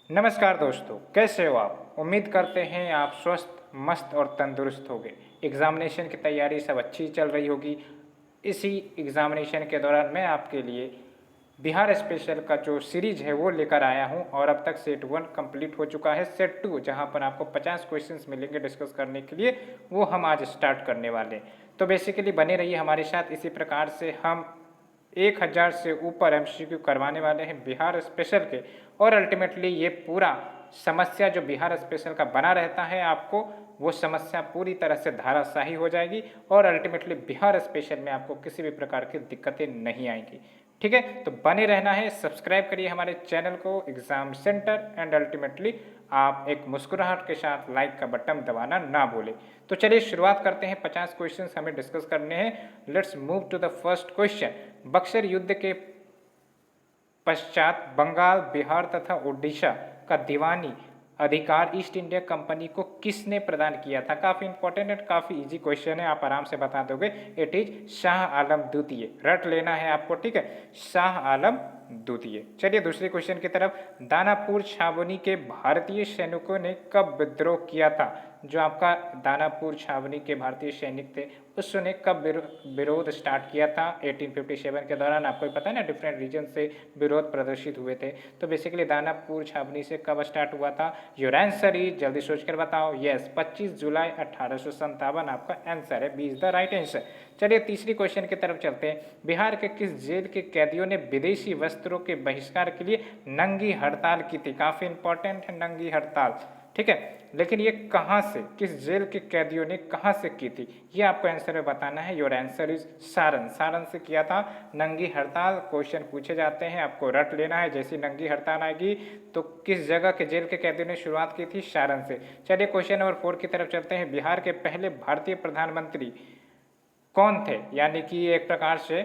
नमस्कार दोस्तों, कैसे हो आप? उम्मीद करते हैं आप स्वस्थ, मस्त और तंदुरुस्त होंगे। एग्ज़ामिनेशन की तैयारी सब अच्छी चल रही होगी। इसी एग्ज़ामिनेशन के दौरान मैं आपके लिए बिहार स्पेशल का जो सीरीज़ है वो लेकर आया हूँ और अब तक सेट 1 कंप्लीट हो चुका है। सेट 2 जहाँ पर आपको 50 क्वेश्चंस मिलेंगे डिस्कस करने के लिए, वो हम आज स्टार्ट करने वाले हैं। तो बेसिकली बने रहिए हमारे साथ। इसी प्रकार से हम 1000 से ऊपर एमसीक्यू करवाने वाले हैं बिहार स्पेशल के, और अल्टीमेटली ये पूरा समस्या जो बिहार स्पेशल का बना रहता है, आपको वो समस्या पूरी तरह से धाराशाही हो जाएगी और अल्टीमेटली बिहार स्पेशल में आपको किसी भी प्रकार की दिक्कतें नहीं आएंगी। ठीक है, तो बने रहना है, सब्सक्राइब करिए हमारे चैनल को एग्जाम सेंटर, एंड अल्टीमेटली आप एक मुस्कुराहट के साथ लाइक का बटन दबाना ना भूलें। तो चलिए शुरुआत करते हैं। 50 क्वेश्चंस हमें डिस्कस करने हैं। Let's move to the first question. Buxar युद्ध के पश्चात बंगाल, बिहार तथा उड़ीसा का दीवानी अधिकार ईस्ट इंडिया कंपनी को किसने प्रदान किया था? काफ़ी इंपॉर्टेंट एंड काफ़ी इजी क्वेश्चन है, आप आराम से बता दोगे। इट इज शाह आलम द्वितीय, रट लेना है आपको, ठीक है, शाह आलम द्वितीय। चलिए दूसरे क्वेश्चन की तरफ। दानापुर छावनी के भारतीय सैनिकों ने कब विद्रोह किया था? जो आपका दानापुर छावनी के भारतीय सैनिक थे, उसने कब विरोध स्टार्ट किया था? 1857 के दौरान। आपको पता है ना, डिफरेंट रीजन से विरोध प्रदर्शित हुए थे। तो बेसिकली दानापुर छावनी से कब स्टार्ट हुआ था? योर आंसर इज, जल्दी सोचकर बताओ। यस, 25 जुलाई 1857 आपका आंसर है। B is the right answer. चलिए तीसरी क्वेश्चन की तरफ चलते हैं। बिहार के किस जेल के कैदियों ने विदेशी वस्त्रों के बहिष्कार के लिए नंगी हड़ताल की थी? काफ़ी इंपॉर्टेंट है नंगी हड़ताल, ठीक है, लेकिन ये कहाँ से, किस जेल के कैदियों ने कहाँ से की थी, ये आपको आंसर में बताना है। Your answer is Saran. Saran से किया था नंगी हड़ताल। क्वेश्चन पूछे जाते हैं, आपको रट लेना है। जैसी नंगी हड़ताल आएगी तो किस जगह के जेल के कैदियों ने शुरुआत की थी? सारण से। चलिए क्वेश्चन नंबर 4 की तरफ चलते हैं। बिहार के पहले भारतीय प्रधानमंत्री कौन थे? यानी कि एक प्रकार से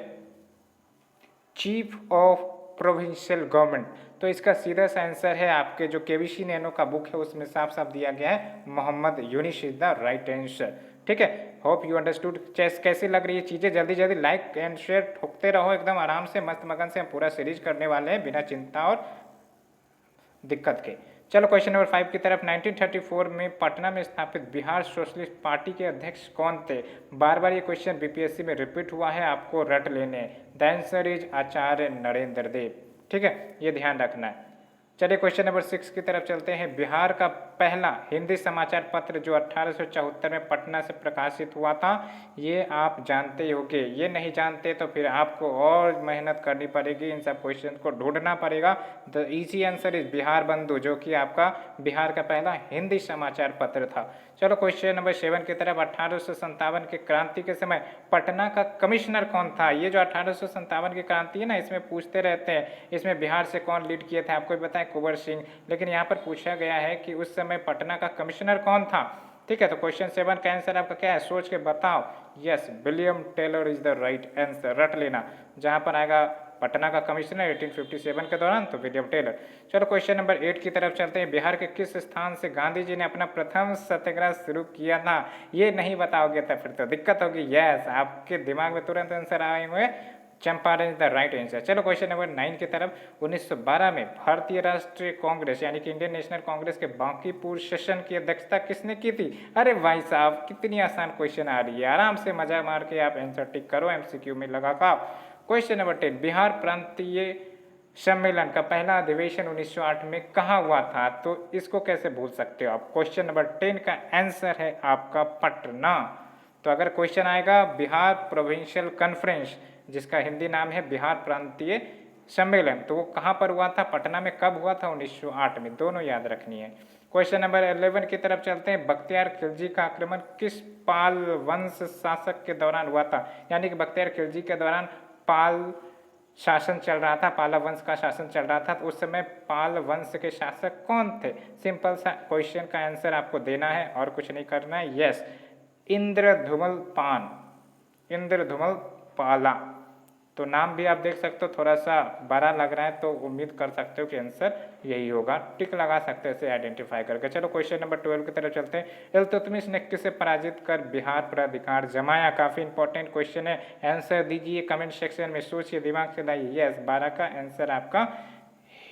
चीफ ऑफ प्रोविंशियल गवर्नमेंट। तो इसका सीधा सा आंसर है, आपके जो केवीसी नैनो का बुक है उसमें साफ साफ दिया गया है, Mohammad Yunus is the right answer. ठीक है, होप यू अंडरस्टूड। कैसी लग रही है चीज़ें? जल्दी जल्दी लाइक एंड शेयर ठोकते रहो, एकदम आराम से मस्त मगन से हम पूरा सीरीज करने वाले हैं बिना चिंता और दिक्कत के। चलो क्वेश्चन नंबर 5 की तरफ। 1934 में पटना में स्थापित बिहार सोशलिस्ट पार्टी के अध्यक्ष कौन थे? बार बार ये क्वेश्चन बीपीएससी में रिपीट हुआ है, आपको रट लेने। द आंसर इज आचार्य नरेंद्र देव। ठीक है, ये ध्यान रखना है। चलिए क्वेश्चन नंबर 6 की तरफ चलते हैं। बिहार का पहला हिंदी समाचार पत्र जो 1874 में पटना से प्रकाशित हुआ था, ये आप जानते ही होंगे। ये नहीं जानते तो फिर आपको और मेहनत करनी पड़ेगी, इन सब क्वेश्चन को ढूंढना पड़ेगा। The easy answer is Bihar बंधु, जो कि आपका बिहार का पहला हिंदी समाचार पत्र था। चलो क्वेश्चन नंबर 7 की तरफ। 1857 के क्रांति के समय पटना का कमिश्नर कौन था? ये जो 1857 की क्रांति है ना, इसमें पूछते रहते हैं, इसमें बिहार से कौन लीड किए थे? आपको भी पता है, कुंवर सिंह। लेकिन यहाँ पर पूछा गया है कि उस समय पटना का कमिश्नर कौन था। ठीक है, तो क्वेश्चन 7 का आंसर आपका क्या है? सोच के बताओ। Yes, William Taylor is the right answer, रट लेना। जहाँ पर आएगा पटना का कमिश्नर 1857 के दौरान, तो विलियम टेलर। चलो क्वेश्चन नंबर 8 की तरफ चलते हैं। बिहार के किस स्थान से गांधी जी ने अपना प्रथम सत्याग्रह शुरू किया था? ये नहीं बताओगे तो फिर तो दिक्कत होगी। यस, आपके दिमाग में तुरंत आंसर आए हुए, Champaran is the right answer. चलो क्वेश्चन नंबर 9 की तरफ। 1912 में भारतीय राष्ट्रीय कांग्रेस यानी कि इंडियन नेशनल कांग्रेस के बांकीपुर सेशन की अध्यक्षता किसने की थी? अरे भाई साहब, कितनी आसान क्वेश्चन आ रही है, आराम से मजा मार के आप आंसर टिक करो, एमसीक्यू में लगा का। Question number 10। बिहार प्रांतीय सम्मेलन का पहला अधिवेशन 1908 में कहाँ हुआ था? तो इसको कैसे भूल सकते हो आप? क्वेश्चन नंबर 10 का आंसर है आपका पटना। तो अगर क्वेश्चन आएगा बिहार प्रोविंशियल कॉन्फ्रेंस, जिसका हिंदी नाम है बिहार प्रांतीय सम्मेलन, तो वो कहाँ पर हुआ था? पटना में। कब हुआ था? 1908 में। दोनों याद रखनी है। क्वेश्चन नंबर 11 की तरफ चलते हैं। बख्तियार खिलजी का आक्रमण किस पाल वंश शासक के दौरान हुआ था? यानी कि बख्तियार खिलजी के दौरान पाल शासन चल रहा था, पाला वंश का शासन चल रहा था, तो उस समय पाल वंश के शासक कौन थे? सिंपल सा क्वेश्चन का आंसर आपको देना है और कुछ नहीं करना है। यस, इंद्रधुमल पान, इंद्रधुमल पाला। तो नाम भी आप देख सकते हो, थोड़ा सा बड़ा लग रहा है, तो उम्मीद कर सकते हो कि आंसर यही होगा। टिक लगा सकते हो इसे आइडेंटिफाई करके। चलो क्वेश्चन नंबर 12 की तरफ चलते हैं। इल्तुतमिश ने किसे पराजित कर बिहार पर अधिकार जमाया? काफ़ी इंपॉर्टेंट क्वेश्चन है, आंसर दीजिए कमेंट सेक्शन में, सोचिए, दिमाग से लाइए। यस, 12 का आंसर आपका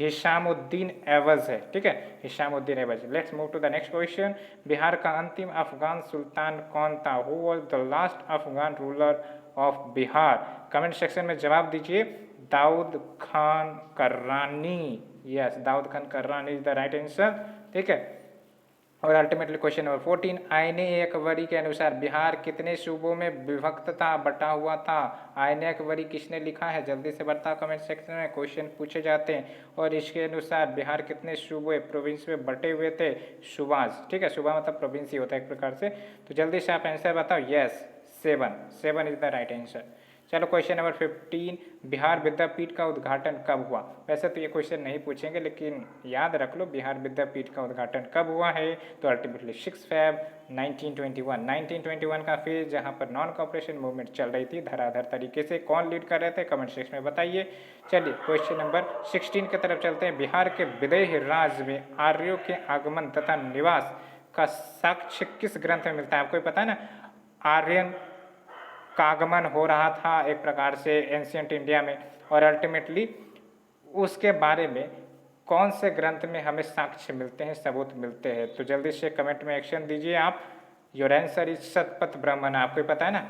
हिशामुद्दीन एवज है, ठीक है, हिशामुद्दीन एवज। Let's move to the next question. Bihar का अंतिम अफगान सुल्तान कौन था? Who was the last Afghan ruler of Bihar? Comment section में जवाब दीजिए। Daud Khan Karrani. Yes, Daud Khan Karrani is the right answer, ठीक है। और अल्टीमेटली क्वेश्चन नंबर 14, आईने अकबरी के अनुसार बिहार कितने सूबों में विभक्त था, बटा हुआ था? आईने अकबरी किसने लिखा है? जल्दी से बताओ कमेंट सेक्शन में, क्वेश्चन पूछे जाते हैं। और इसके अनुसार बिहार कितने सूबे प्रोविंस में बटे हुए थे? सूबाज, ठीक है, सूबा मतलब प्रोविंस ही होता है एक प्रकार से। तो जल्दी से आप आंसर बताओ। Yes, 7 is the right answer. चलो क्वेश्चन नंबर 15, बिहार विद्यापीठ का उद्घाटन कब हुआ? वैसे तो ये क्वेश्चन नहीं पूछेंगे, लेकिन याद रख लो बिहार विद्यापीठ का उद्घाटन कब हुआ है। तो अल्टीमेटली 6 फरवरी 1921 का फेज, जहां पर नॉन कॉपरेशन मूवमेंट चल रही थी धराधर तरीके से। कौन लीड कर रहे थे? कमेंट सेक्शन में बताइए। चलिए क्वेश्चन नंबर 16 की तरफ चलते हैं। बिहार के विदेह राज्य में आर्यों के आगमन तथा निवास का साक्ष्य किस ग्रंथ में मिलता है? आपको पता है ना, आर्यन का आगमन हो रहा था एक प्रकार से एंशियंट इंडिया में, और अल्टीमेटली उसके बारे में कौन से ग्रंथ में हमें साक्ष्य मिलते हैं, सबूत मिलते हैं? तो जल्दी से कमेंट में एक्शन दीजिए आप। Your answer is Shatapatha Brahmana. आपको पता है ना,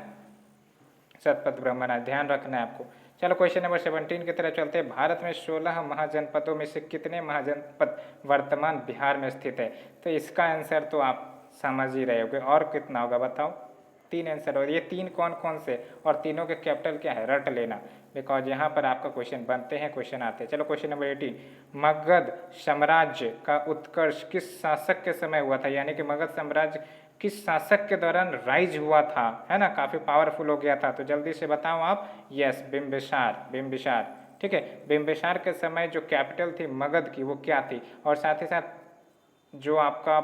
शतपथ ब्राह्मण, ध्यान रखना है आपको। चलो क्वेश्चन नंबर 17 की तरफ चलते हैं। भारत में 16 महाजनपदों में से कितने महाजनपद वर्तमान बिहार में स्थित है? तो इसका आंसर तो आप समझ ही रहे होगे, और कितना होगा बताओ? 3 आंसर। और ये 3 कौन कौन से, और तीनों के कैपिटल क्या है? रट लेना, बिकॉज यहाँ पर आपका क्वेश्चन बनते हैं, क्वेश्चन आते हैं। चलो क्वेश्चन नंबर 18, मगध साम्राज्य का उत्कर्ष किस शासक के समय हुआ था? यानी कि मगध साम्राज्य किस शासक के दौरान राइज हुआ था, है ना, काफ़ी पावरफुल हो गया था? तो जल्दी से बताओ आप। यस, बिम्बिसार, बिम्बिसार, ठीक है। बिम्बिसार के समय जो कैपिटल थी मगध की, वो क्या थी? और साथ ही साथ जो आपका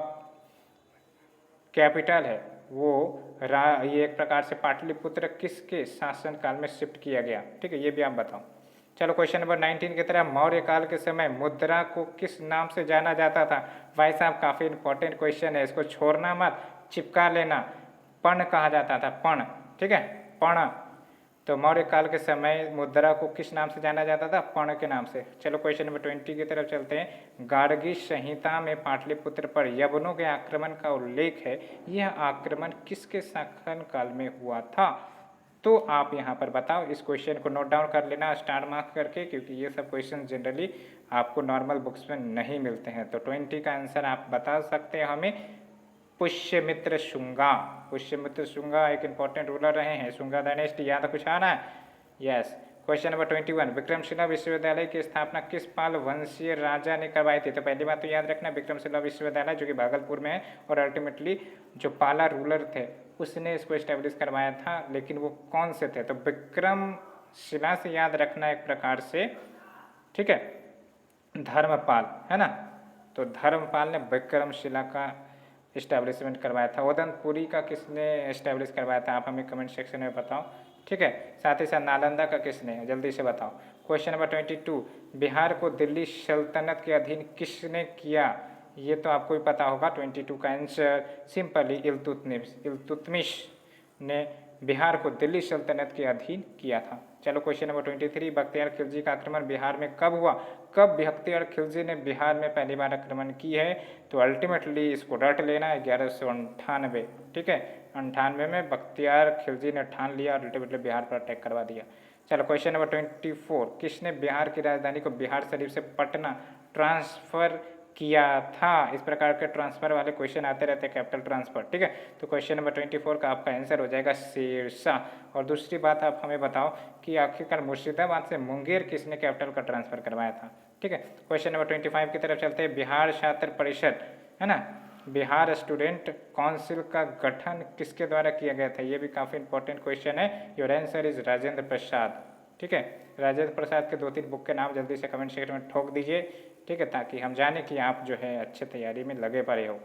कैपिटल है वो ये एक प्रकार से पाटलिपुत्र किसके शासन काल में शिफ्ट किया गया? ठीक है, ये भी आप बताओ। चलो क्वेश्चन नंबर 19 की तरह, मौर्य काल के समय मुद्रा को किस नाम से जाना जाता था? भाई साहब काफ़ी इंपॉर्टेंट क्वेश्चन है, इसको छोड़ना मत, चिपका लेना। पर्ण कहा जाता था, पर्ण, ठीक है, पर्ण। तो मौर्य काल के समय मुद्रा को किस नाम से जाना जाता था? पर्ण के नाम से। चलो क्वेश्चन नंबर 20 की तरफ चलते हैं। गार्गी संहिता में पाटलिपुत्र पर यवनों के आक्रमण का उल्लेख है, यह आक्रमण किसके शासन काल में हुआ था? तो आप यहाँ पर बताओ। इस क्वेश्चन को नोट डाउन कर लेना स्टार मार्क करके, क्योंकि ये सब क्वेश्चन जनरली आपको नॉर्मल बुक्स में नहीं मिलते हैं। तो 20 का आंसर आप बता सकते हैं हमें। पुष्यमित्र शुंगा, पुष्यमित्र शुंगा एक इंपॉर्टेंट रूलर रहे हैं, शुंगा डायनेस्टी, याद कुछ आ रहा है? यस। क्वेश्चन नंबर 21, विक्रमशिला विश्वविद्यालय की स्थापना किस पाल वंशीय राजा ने करवाई थी? तो पहली बात तो याद रखना, विक्रमशिला विश्वविद्यालय जो कि भागलपुर में है, और अल्टीमेटली जो पाला रूलर थे उसने इसको इस्टेब्लिश करवाया था, लेकिन वो कौन से थे? तो विक्रमशिला से याद रखना एक प्रकार से, ठीक है, धर्मपाल, है ना। तो धर्मपाल ने विक्रमशिला का इस्टेब्लिशमेंट करवाया था। ओदनपुरी का किसने इस्टेब्लिश करवाया था? आप हमें कमेंट सेक्शन में बताओ, ठीक है। साथ ही साथ नालंदा का किसने? जल्दी से बताओ। क्वेश्चन नंबर 22, बिहार को दिल्ली सल्तनत के अधीन किसने किया? ये तो आपको ही पता होगा। 22 का आंसर सिंपली इल्तुतमिश ने बिहार को दिल्ली सल्तनत के अधीन किया था। चलो क्वेश्चन नंबर 23, बख्तियार खिलजी का आक्रमण बिहार में कब हुआ? कब बख्तियार खिलजी ने बिहार में पहली बार आक्रमण की है? तो अल्टीमेटली इसको रट लेना, 1198, ठीक है, 98 में बख्तियार खिलजी ने ठान लिया और अल्टीमेटली बिहार पर अटैक करवा दिया। चलो क्वेश्चन नंबर 24, किसने बिहार की राजधानी को बिहार शरीफ से पटना ट्रांसफर किया था? इस प्रकार के ट्रांसफर वाले क्वेश्चन आते रहते हैं, कैपिटल ट्रांसफर, ठीक है। तो क्वेश्चन नंबर 24 का आपका आंसर हो जाएगा शेरशाह। और दूसरी बात आप हमें बताओ कि आखिरकार मुर्शिदाबाद से मुंगेर किसने कैपिटल का ट्रांसफर करवाया था? ठीक है। क्वेश्चन नंबर 25 की तरफ चलते हैं। बिहार छात्र परिषद, है ना, बिहार स्टूडेंट काउंसिल का गठन किसके द्वारा किया गया था? ये भी काफ़ी इंपॉर्टेंट क्वेश्चन है। Your answer is Rajendra Prasad, ठीक है। राजेंद्र प्रसाद के 2-3 बुक के नाम जल्दी से कमेंट सेक्शन में ठोक दीजिए, ठीक है, ताकि हम जाने कि आप जो है अच्छे तैयारी में लगे पड़े हो।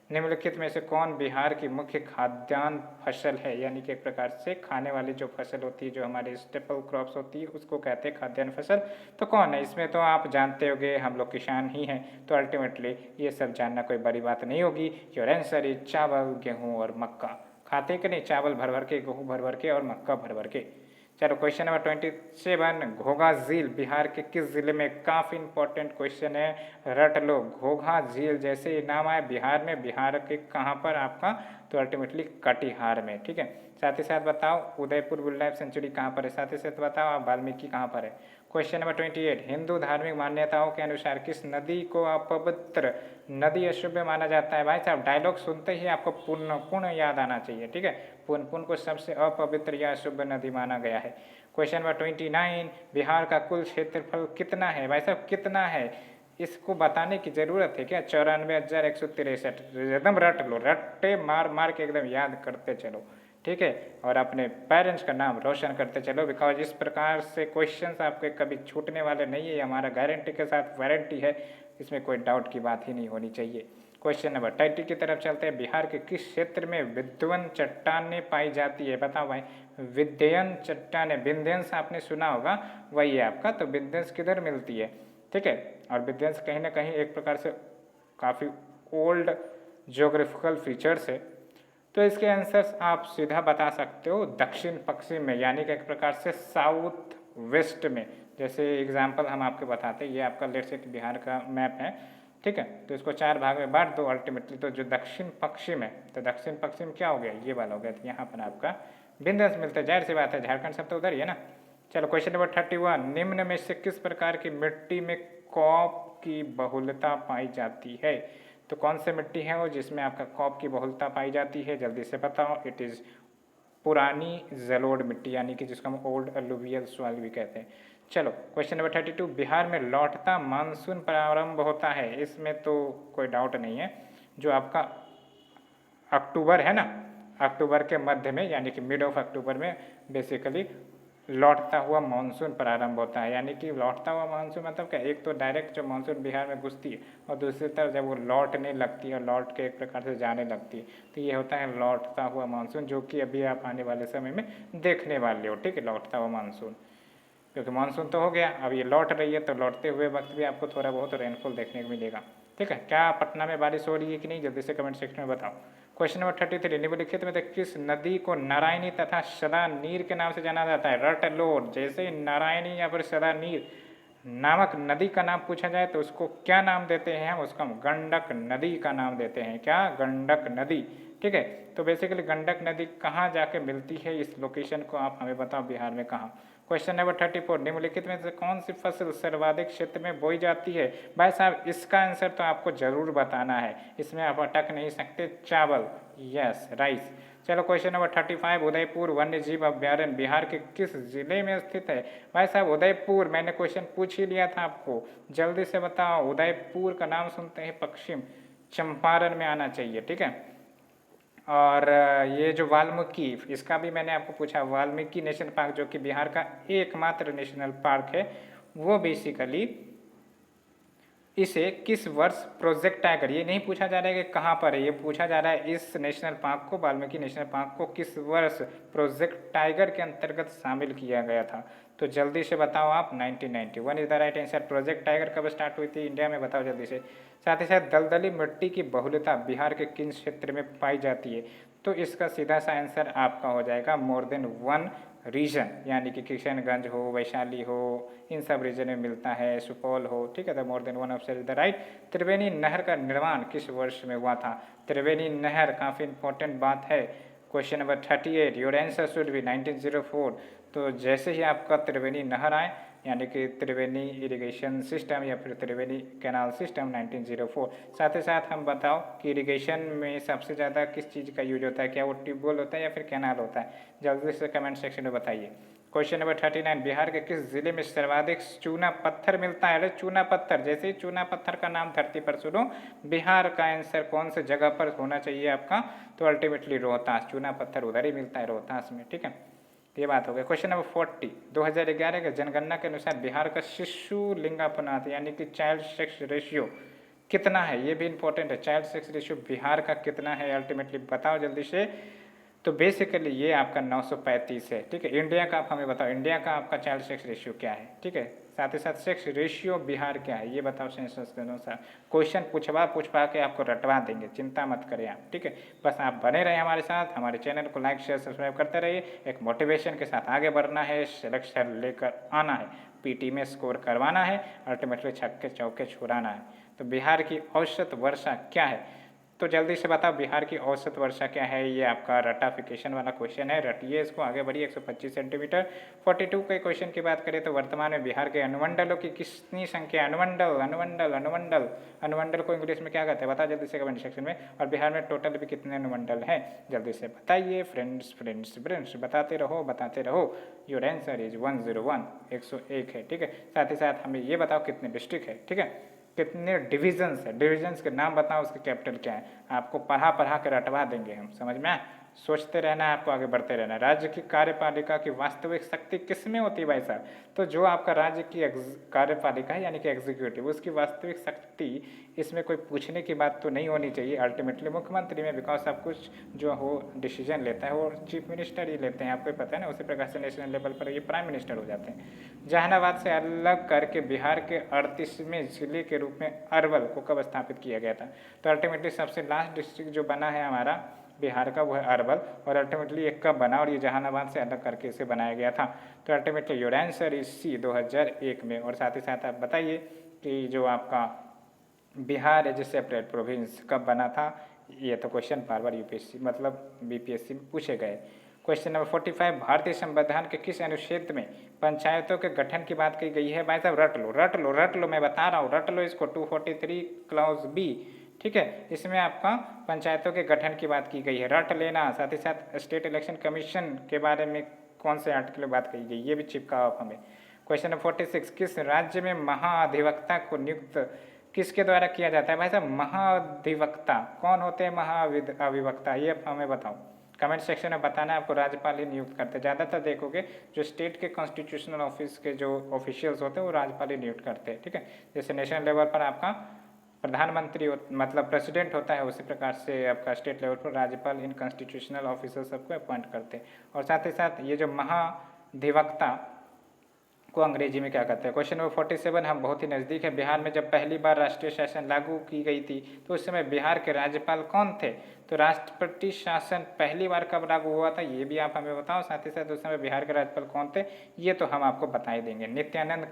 निम्नलिखित में से कौन बिहार की मुख्य खाद्यान्न फसल है? यानी कि एक प्रकार से खाने वाली जो फसल होती है, जो हमारे स्टेपल क्रॉप्स होती है, उसको कहते हैं खाद्यान्न फसल। तो कौन है इसमें? तो आप जानते होंगे, हम लोग किसान ही हैं, तो अल्टीमेटली ये सब जानना कोई बड़ी बात नहीं होगी। योर आंसर इज चावल, गेहूँ और मक्का। खाते कि नहीं चावल भर भर के, गेहूँ भर भर के और मक्का भर भर के? चलो क्वेश्चन नंबर 27, घोघा झील बिहार के किस जिले में? काफ़ी इंपॉर्टेंट क्वेश्चन है, रट लो। घोघा झील जैसे ही नाम आए बिहार में, बिहार के कहाँ पर आपका? तो अल्टीमेटली कटिहार में, ठीक है। साथ ही साथ बताओ उदयपुर वाइल्ड लाइफ सेंचुरी कहाँ पर है? साथ ही साथ बताओ आप वाल्मीकि कहाँ पर है? क्वेश्चन नंबर 28, हिंदू धार्मिक मान्यताओं के अनुसार किस नदी को अपवित्र नदी अशुभ माना जाता है? भाई साहब डायलॉग सुनते ही आपको पुण्य याद आना चाहिए, ठीक है। पुण्य को सबसे अपवित्र या अशुभ नदी माना गया है। क्वेश्चन नंबर 29, बिहार का कुल क्षेत्रफल कितना है? भाई साहब कितना है, इसको बताने की जरूरत है क्या? 94,163। एकदम रट लो, रट्टे मार मार के एकदम याद करते चलो, ठीक है। और अपने पेरेंट्स का नाम रोशन करते चलो, बिकॉज इस प्रकार से क्वेश्चंस आपके कभी छूटने वाले नहीं है, हमारा गारंटी के साथ वारंटी है, इसमें कोई डाउट की बात ही नहीं होनी चाहिए। क्वेश्चन नंबर 30 की तरफ चलते हैं। बिहार के किस क्षेत्र में विद्यन चट्टानें पाई जाती है? बताओ भाई, विद्यन चट्टानें, विंध्यंस आपने सुना होगा, वही है आपका। तो विंध्यंस किधर मिलती है, ठीक है। और विंध्यंस कहीं ना कहीं एक प्रकार से काफ़ी ओल्ड ज्योग्राफिकल फीचर्स है, तो इसके आंसर्स आप सीधा बता सकते हो दक्षिण पश्चिम में, यानी कि एक प्रकार से साउथ वेस्ट में। जैसे एग्जांपल हम आपके बताते हैं, ये आपका लेट्स से बिहार का मैप है, ठीक है। तो इसको 4 भाग में बांट दो अल्टीमेटली, तो जो दक्षिण पश्चिम है, तो दक्षिण पश्चिम क्या हो गया? ये वाला हो गया। तो यहाँ पर आपका विंध्यस मिलता है, जाहिर सी बात है, झारखंड सब तो उधर ही है ना। चलो क्वेश्चन नंबर 31, निम्न में से किस प्रकार की मिट्टी में कॉप की बहुलता पाई जाती है? तो कौन सी मिट्टी है वो जिसमें आपका कॉप की बहुलता पाई जाती है? जल्दी से बताओ। इट इज़ पुरानी जलोढ़ मिट्टी, यानी कि जिसको हम ओल्ड अलुवियल सॉइल भी कहते हैं। चलो क्वेश्चन नंबर 32, बिहार में लौटता मानसून प्रारंभ होता है? इसमें तो कोई डाउट नहीं है, जो आपका अक्टूबर है ना, अक्टूबर के मध्य में, यानी कि मिड ऑफ अक्टूबर में बेसिकली लौटता हुआ मानसून प्रारंभ होता है। यानी कि लौटता हुआ मानसून मतलब क्या? एक तो डायरेक्ट जो मानसून बिहार में घुसती है, और दूसरी तरफ जब वो लौटने लगती है और लौट के एक प्रकार से जाने लगती है, तो ये होता है लौटता हुआ मानसून, जो कि अभी आप आने वाले समय में देखने वाले हो, ठीक है, लौटता हुआ मानसून। क्योंकि मानसून तो हो गया, अब ये लौट रही है, तो लौटते हुए वक्त भी आपको थोड़ा बहुत रेनफॉल देखने को मिलेगा, ठीक है। क्या पटना में बारिश हो रही है कि नहीं? जल्दी से कमेंट सेक्शन में बताओ। क्वेश्चन नंबर 33, निम्नलिखित में से किस नदी को नारायणी तथा सदा नीर के नाम से जाना जाता है? रट लो, जैसे नारायणी या फिर सदा नीर नामक नदी का नाम पूछा जाए तो उसको क्या नाम देते हैं? हम उसको गंडक नदी का नाम देते हैं। क्या? गंडक नदी, ठीक है। तो बेसिकली गंडक नदी कहाँ जाके मिलती है, इस लोकेशन को आप हमें बताओ, बिहार में कहाँ? क्वेश्चन नंबर 34, निम्नलिखित में से कौन सी फसल सर्वाधिक क्षेत्र में बोई जाती है? भाई साहब इसका आंसर तो आपको जरूर बताना है, इसमें आप अटक नहीं सकते। चावल, यस, राइस। चलो क्वेश्चन नंबर 35, उदयपुर वन्य जीव अभ्यारण्य बिहार के किस जिले में स्थित है? भाई साहब उदयपुर, मैंने क्वेश्चन पूछ ही लिया था आपको, जल्दी से बताओ। उदयपुर का नाम सुनते हैं पश्चिम चंपारण में आना चाहिए, ठीक है। और ये जो वाल्मीकि, इसका भी मैंने आपको पूछा, वाल्मीकि नेशनल पार्क जो कि बिहार का एकमात्र नेशनल पार्क है, वो बेसिकली इसे किस वर्ष प्रोजेक्ट टाइगर, ये नहीं पूछा जा रहा है कि कहाँ पर है, ये पूछा जा रहा है इस नेशनल पार्क को, वाल्मीकि नेशनल पार्क को किस वर्ष प्रोजेक्ट टाइगर के अंतर्गत शामिल किया गया था? तो जल्दी से बताओ आप। 1991 is the right answer. Project tiger कब स्टार्ट हुई थी इंडिया में, बताओ जल्दी से। साथ ही साथ दलदली मिट्टी की बहुलता बिहार के किन क्षेत्र में पाई जाती है? तो इसका सीधा सा आंसर आपका हो जाएगा मोर देन वन रीजन, यानी कि किशनगंज हो, वैशाली हो, इन सब रीजन में मिलता है, सुपौल हो, ठीक है। तो more than one option is the right. Triveni नहर का निर्माण किस वर्ष में हुआ था? त्रिवेणी नहर काफ़ी इंपॉर्टेंट बात है। Question number 38, your answer should be 1904। तो जैसे ही आपका त्रिवेणी नहर आए, यानी कि त्रिवेणी इरिगेशन सिस्टम या फिर त्रिवेणी कैनाल सिस्टम 1904। साथ ही साथ हम बताओ कि इरिगेशन में सबसे ज़्यादा किस चीज़ का यूज होता है? क्या वो ट्यूबवेल होता है या फिर कैनाल होता है? जल्दी से कमेंट सेक्शन में बताइए। क्वेश्चन नंबर 39, बिहार के किस जिले में सर्वाधिक चूना पत्थर मिलता है? अरे चूना पत्थर, जैसे ही चूना पत्थर का नाम धरती पर सुनो, बिहार का आंसर कौन से जगह पर होना चाहिए आपका? तो अल्टीमेटली रोहतास, चूना पत्थर उधर ही मिलता है, रोहतास में, ठीक है। ये बात हो गई। क्वेश्चन नंबर 40, 2011 के जनगणना के अनुसार बिहार का शिशु लिंगानुपात यानी कि चाइल्ड सेक्स रेशियो कितना है? ये भी इंपॉर्टेंट है, चाइल्ड सेक्स रेशियो बिहार का कितना है अल्टीमेटली बताओ जल्दी से। तो बेसिकली ये आपका 935 है, ठीक है। इंडिया का आप हमें बताओ, इंडिया का आपका चाइल्ड सेक्स रेशियो क्या है, ठीक है। साथ ही साथ सेक्स रेशियो बिहार क्या है ये बताओ सेंसस के अनुसार। क्वेश्चन पूछवा के आपको रटवा देंगे, चिंता मत करें आप, ठीक है। बस आप बने रहें हमारे साथ, हमारे चैनल को लाइक शेयर सब्सक्राइब करते रहिए। एक मोटिवेशन के साथ आगे बढ़ना है, सिलेक्शन लेकर आना है, पीटी में स्कोर करवाना है, अल्टीमेटली छक्के चौके छुड़ाना है। तो बिहार की औसत वर्षा क्या है, तो जल्दी से बताओ बिहार की औसत वर्षा क्या है। ये आपका रटाफिकेशन वाला क्वेश्चन है, रटिए इसको, आगे बढ़िए। 125 सेंटीमीटर। 42 के क्वेश्चन की बात करें तो वर्तमान में बिहार के अनुमंडलों की कितनी संख्या, अनुमंडल अनुमंडल अनुमंडल अनुमंडल को इंग्लिश में क्या कहते हैं बताओ जल्दी से कमेंट सेक्शन में। और बिहार में टोटल भी कितने अनुमंडल हैं जल्दी से बताइए फ्रेंड्स फ्रेंड्स फ्रेंड्स, बताते रहो। योर आंसर इज 101, 101 है, ठीक है। साथ ही साथ हमें ये बताओ कितने डिस्ट्रिक्ट है, ठीक है, कितने डिविजन्स है, डिविजन्स के नाम बताओ, उसके कैपिटल क्या है। आपको पढ़ा के रटवा देंगे हम, समझ में आए। सोचते रहना है आपको, आगे बढ़ते रहना है। राज्य की कार्यपालिका की वास्तविक शक्ति किस में होती है भाई साहब, तो जो आपका राज्य की कार्यपालिका है यानी कि एग्जीक्यूटिव, उसकी वास्तविक शक्ति इसमें कोई पूछने की बात तो नहीं होनी चाहिए अल्टीमेटली मुख्यमंत्री में, बिकॉज सब कुछ जो हो डिसीजन लेता है वो चीफ मिनिस्टर ही लेते हैं, आपको पता है ना। उसी प्रकार से नेशनल लेवल पर ये प्राइम मिनिस्टर हो जाते हैं। जहानाबाद से अलग करके बिहार के 38वें जिले के रूप में अरवल को कब स्थापित किया गया था, तो अल्टीमेटली सबसे लास्ट डिस्ट्रिक्ट जो बना है हमारा बिहार का वो है अरवल, और अल्टीमेटली एक कब बना, और ये जहानाबाद से अलग करके इसे बनाया गया था। तो ultimately your answer is C 2001 में। और साथ ही साथ आप बताइए कि जो आपका Bihar as a separate province कब बना था, ये तो क्वेश्चन बार बार यूपीएससी मतलब बीपीएससी में पूछे गए। क्वेश्चन नंबर 45, भारतीय संविधान के किस अनुच्छेद में पंचायतों के गठन की बात की गई है। भाई साहब रट लो, मैं बता रहा हूँ, रट लो इसको। 243 क्लॉज बी, ठीक है, इसमें आपका पंचायतों के गठन की बात की गई है, रट लेना। साथ ही साथ स्टेट इलेक्शन कमीशन के बारे में कौन से आर्टिकल में बात की गई, ये भी चिपका आप हमें। क्वेश्चन नंबर 46, किस राज्य में महाधिवक्ता को नियुक्त किसके द्वारा किया जाता है। भाई साहब महाधिवक्ता कौन होते हैं, महाअधिवक्ता, ये हमें बताओ। कमेंट सेक्शन में बताना है आपको, राज्यपाल ही नियुक्त करते हैं। ज़्यादातर देखोगे जो स्टेट के कॉन्स्टिट्यूशनल ऑफिस के जो ऑफिशियल्स होते हैं वो राज्यपाल ही नियुक्त करते हैं, ठीक है। जैसे नेशनल लेवल पर आपका प्रधानमंत्री मतलब प्रेसिडेंट होता है, उसी प्रकार से आपका स्टेट लेवल पर राज्यपाल इन कॉन्स्टिट्यूशनल ऑफिसर सबको अपॉइंट करते हैं। और साथ ही साथ ये जो महाधिवक्ता को अंग्रेजी में क्या कहते हैं। क्वेश्चन नंबर 47, हम बहुत ही नज़दीक है। बिहार में जब पहली बार राष्ट्रीय शासन लागू की गई थी तो उस समय बिहार के राज्यपाल कौन थे, तो राष्ट्रपति शासन पहली बार कब लागू हुआ था ये भी आप हमें बताओ। साथ ही साथ उस समय बिहार के राज्यपाल कौन थे ये तो हम आपको बता ही देंगे। नित्यानंद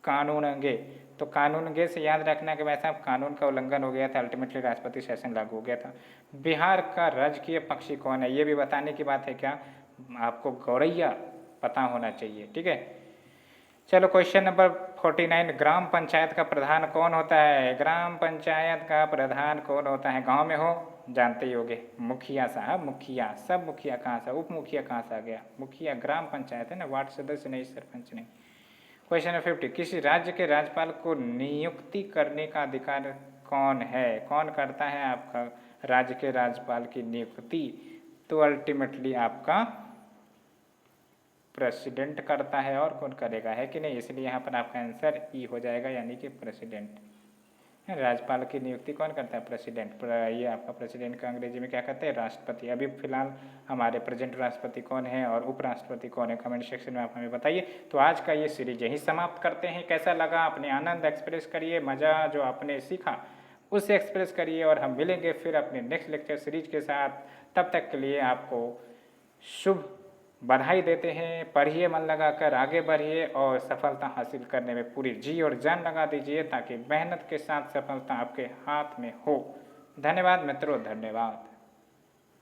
कानूनगे, तो कानूनगे से याद रखना कि वैसा कानून का उल्लंघन हो गया था, अल्टीमेटली राष्ट्रपति शासन लागू हो गया था। बिहार का राजकीय पक्षी कौन है ये भी बताने की बात है क्या, आपको गौरैया पता होना चाहिए, ठीक है। चलो क्वेश्चन नंबर 49, ग्राम पंचायत का प्रधान कौन होता है। ग्राम पंचायत का प्रधान कौन होता है, गांव में हो जानते ही होगे, मुखिया साहब, मुखिया। सब मुखिया कहाँ से, उप मुखिया कहाँ से आ गया, मुखिया। ग्राम पंचायत है ना, वार्ड सदस्य नहीं, सरपंच नहीं। क्वेश्चन नंबर 50, किसी राज्य के राज्यपाल को नियुक्ति करने का अधिकार कौन है, कौन करता है आपका राज्य के राज्यपाल की नियुक्ति, तो अल्टीमेटली आपका प्रेसिडेंट करता है। और कौन करेगा, है कि नहीं, इसलिए यहाँ पर आपका आंसर ई हो जाएगा, यानी कि प्रेसिडेंट। राज्यपाल की नियुक्ति कौन करता है, प्रेसिडेंट। ये आपका प्रेसिडेंट का अंग्रेजी में क्या कहते हैं, राष्ट्रपति। अभी फिलहाल हमारे प्रेजेंट राष्ट्रपति कौन है और उपराष्ट्रपति कौन है, कमेंट सेक्शन में आप हमें बताइए। तो आज का ये सीरीज यहीं समाप्त करते हैं। कैसा लगा, अपने आनंद एक्सप्रेस करिए, मज़ा जो आपने सीखा उसे एक्सप्रेस करिए, और हम मिलेंगे फिर अपने नेक्स्ट लेक्चर सीरीज के साथ। तब तक के लिए आपको शुभ बधाई देते हैं। पढ़िए, मन लगाकर आगे बढ़िए और सफलता हासिल करने में पूरी जी और जान लगा दीजिए, ताकि मेहनत के साथ सफलता आपके हाथ में हो। धन्यवाद मित्रों, धन्यवाद।